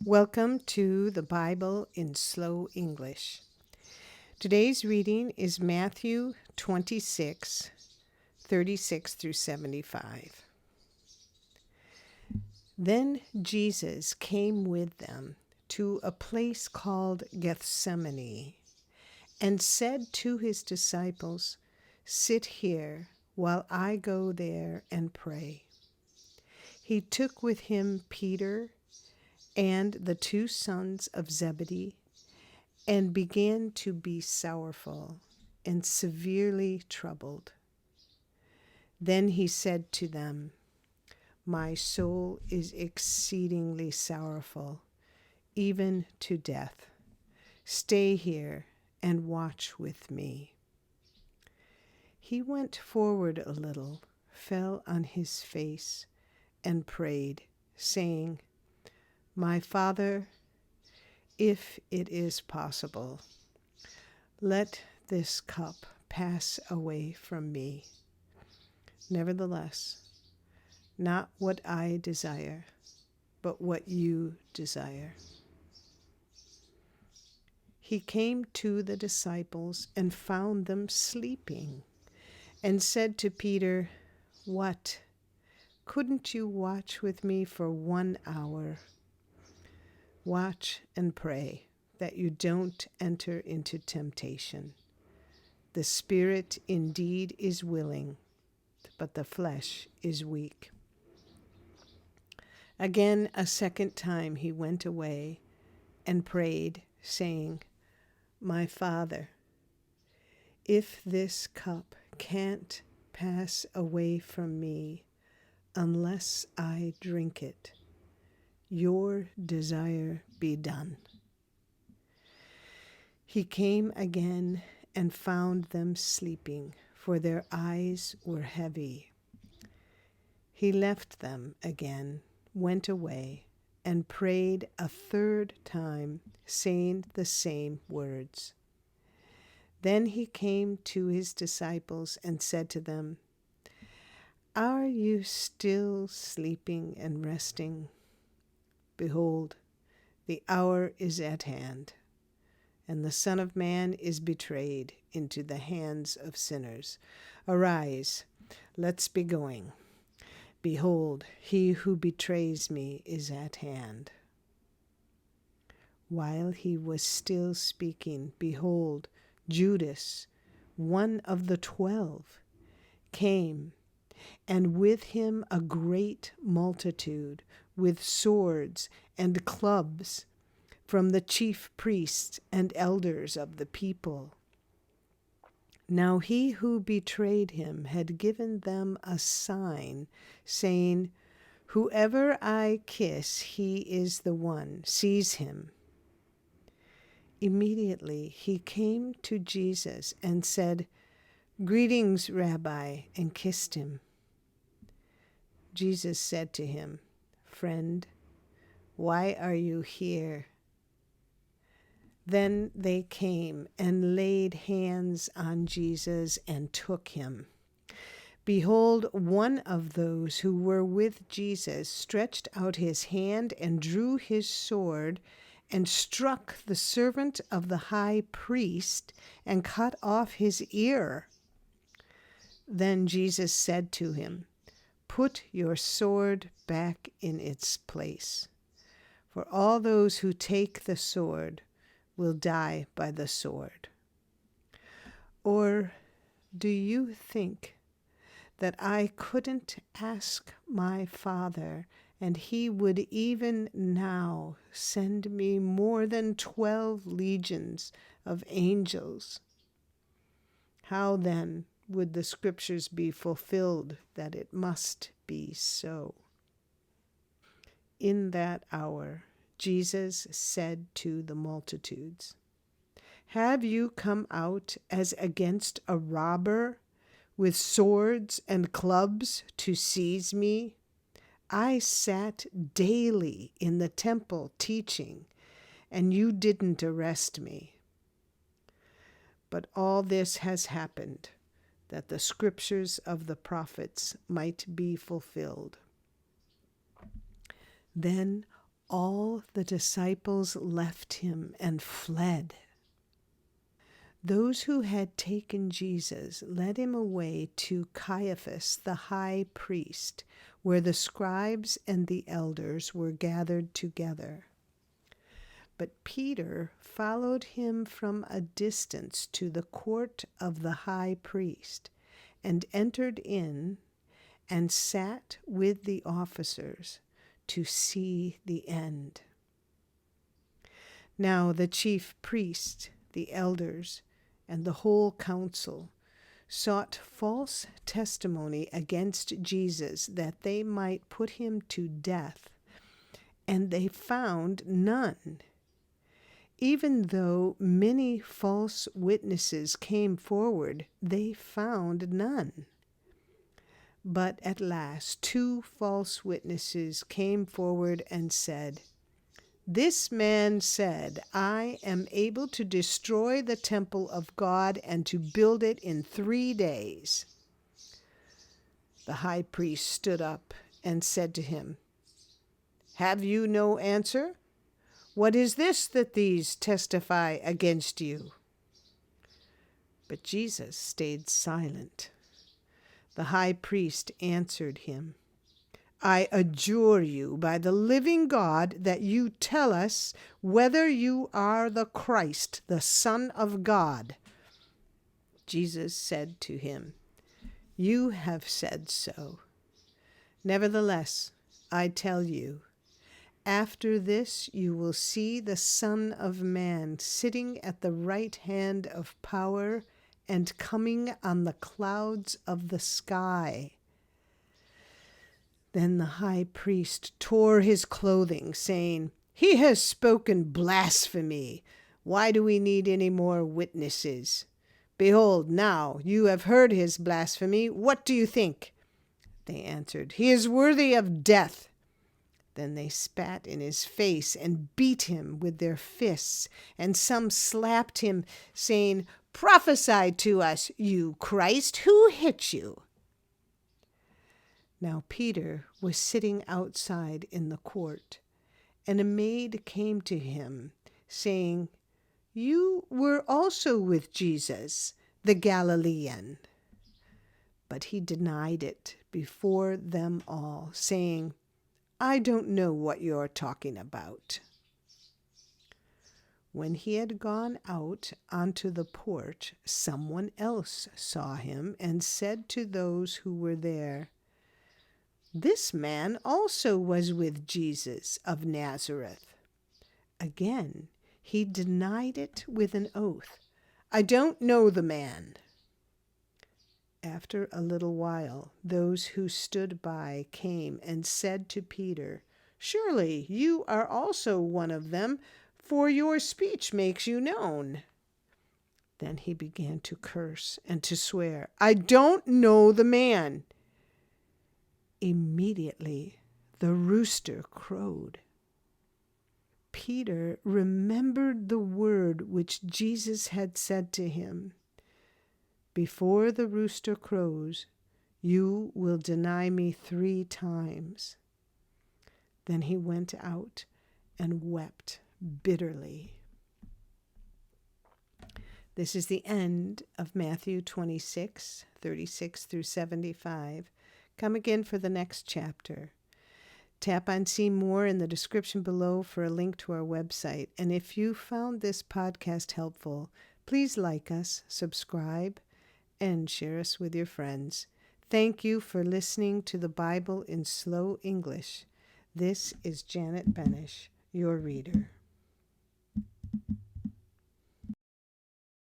Welcome to the Bible in Slow English. Today's reading is Matthew 26, 36 through 75. Then Jesus came with them to a place called Gethsemane and said to his disciples, "Sit here while I go there and pray." He took with him Peter and the two sons of Zebedee, and began to be sorrowful and severely troubled. Then he said to them, "My soul is exceedingly sorrowful, even to death. Stay here and watch with me." He went forward a little, fell on his face, and prayed, saying, "My Father, if it is possible, let this cup pass away from me. Nevertheless, not what I desire, but what you desire." He came to the disciples and found them sleeping, and said to Peter, "What? Couldn't you watch with me for 1 hour? Watch and pray that you don't enter into temptation. The spirit indeed is willing, but the flesh is weak." Again, a second time he went away and prayed, saying, "My Father, if this cup can't pass away from me unless I drink it, your desire be done." He came again and found them sleeping, for their eyes were heavy. He left them again, went away, and prayed a third time, saying the same words. Then he came to his disciples and said to them, "Are you still sleeping and resting? Behold, the hour is at hand, and the Son of Man is betrayed into the hands of sinners. Arise, let's be going. Behold, he who betrays me is at hand." While he was still speaking, behold, Judas, one of the 12, came, and with him a great multitude, with swords and clubs, from the chief priests and elders of the people. Now he who betrayed him had given them a sign, saying, "Whoever I kiss, he is the one. Seize him." Immediately he came to Jesus and said, "Greetings, Rabbi," and kissed him. Jesus said to him, "Friend, why are you here?" Then they came and laid hands on Jesus and took him. Behold, one of those who were with Jesus stretched out his hand and drew his sword and struck the servant of the high priest and cut off his ear. Then Jesus said to him, "Put your sword back in its place, for all those who take the sword will die by the sword. Or do you think that I couldn't ask my Father, and he would even now send me more than 12 legions of angels? How then would the scriptures be fulfilled that it must be so?" In that hour, Jesus said to the multitudes, "Have you come out as against a robber with swords and clubs to seize me? I sat daily in the temple teaching, and you didn't arrest me. But all this has happened, that the scriptures of the prophets might be fulfilled." Then all the disciples left him and fled. Those who had taken Jesus led him away to Caiaphas, the high priest, where the scribes and the elders were gathered together. But Peter followed him from a distance to the court of the high priest, and entered in and sat with the officers to see the end. Now the chief priests, the elders, and the whole council sought false testimony against Jesus that they might put him to death, and they found none. Even though many false witnesses came forward, they found none. But at last 2 false witnesses came forward and said, "This man said, 'I am able to destroy the temple of God and to build it in 3 days.'" The high priest stood up and said to him, "Have you no answer? What is this that these testify against you?" But Jesus stayed silent. The high priest answered him, "I adjure you by the living God that you tell us whether you are the Christ, the Son of God." Jesus said to him, "You have said so. Nevertheless, I tell you, after this you will see the Son of Man sitting at the right hand of power and coming on the clouds of the sky." Then the high priest tore his clothing, saying, "He has spoken blasphemy. Why do we need any more witnesses? Behold, now you have heard his blasphemy. What do you think?" They answered, "He is worthy of death." Then they spat in his face and beat him with their fists, and some slapped him, saying, "Prophesy to us, you Christ, who hit you?" Now Peter was sitting outside in the court, and a maid came to him, saying, "You were also with Jesus, the Galilean." But he denied it before them all, saying, "I don't know what you're talking about." When he had gone out onto the porch, someone else saw him and said to those who were there, "This man also was with Jesus of Nazareth." Again, he denied it with an oath, "I don't know the man." After a little while, those who stood by came and said to Peter, "Surely you are also one of them, for your speech makes you known." Then he began to curse and to swear, "I don't know the man." Immediately the rooster crowed. Peter remembered the word which Jesus had said to him, "Before the rooster crows, you will deny me 3 times." Then he went out and wept bitterly. This is the end of Matthew 26, 36 through 75. Come again for the next chapter. Tap on See More in the description below for a link to our website. And if you found this podcast helpful, please like us, subscribe, and share us with your friends. Thank you for listening to the Bible in Slow English. This is Janet Benish, your reader.